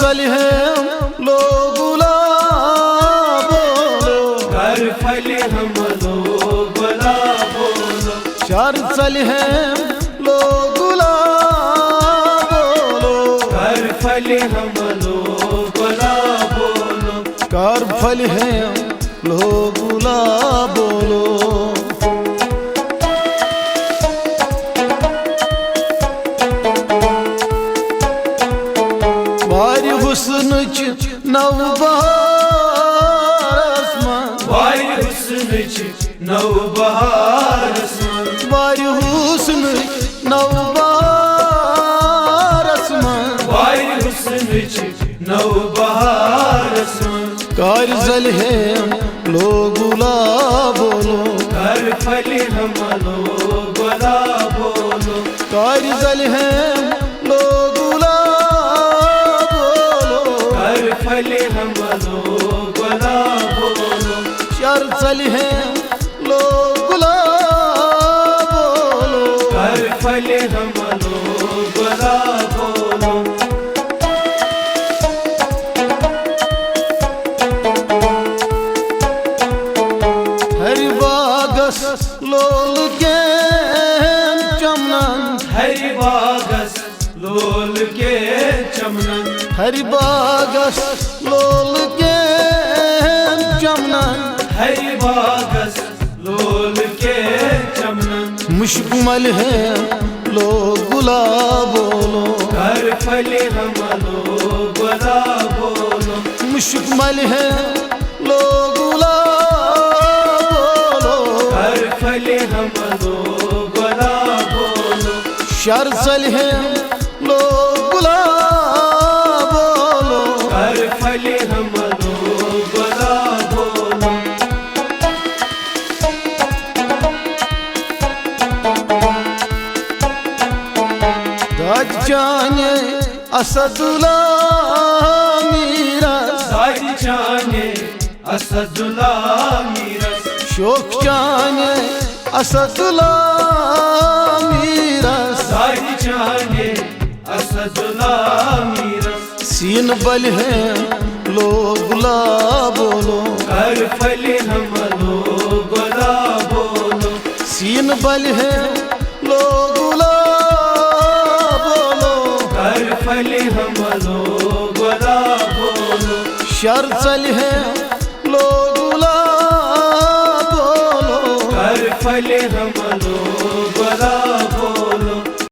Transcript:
चल है लो गुलाब बोलो, कर फल हम लो गुलाब बोलो, चार चल है लो गुलाब बोलो, कर फल हम लो गुलाब बोलो, कर फल है लो गुलाब बोलो। वारी हुस्न च नव बहार आसमान, वारी हुस्न च नव बहार आसमान, वारी हुस्न नव बहार आसमान, वारी हुस्न च नव बहार आसमान, कार जल है लो गुलाब बोलो, कर फल हम लो गुलाब बोलो, कार जल है लो गुलाब बोलो, कर फल हम लो गुलाब बोलो, चार चल है लो गुलाब बोलो, कर फल हम लो गुलाब बोलो, हरि बागस लोल के चमनन, हरि बागस लोल के चमनन, हरि बागस लोल के चमनन, हरि बागस लोल के चमनन, मुश्कमल है लो गुलाब बोलो, कर फल हम लो गुलाब बोलो, मुश्कमल है लो गुलाब बोलो, कर फल हम लो गुलाब बोलो, शर चल है लो गुलाब बोलो, कर फल हम लो गुलाब बोलो, जाने असदुल्ला मीरा, सारी जाने असदुल्ला मीरस, शोक जाने असदुल्ला मीरा, सारी जाने असदुल्ला मीरस, सीन बल है लो गुलाब बोलो, कर फल हम लो गुलाब बोलो, सीन बल है लो गुलाब बोलो, कर फल हम लो गुलाब बोलो, शर चल है लो गुलाब बोलो, कर फल हम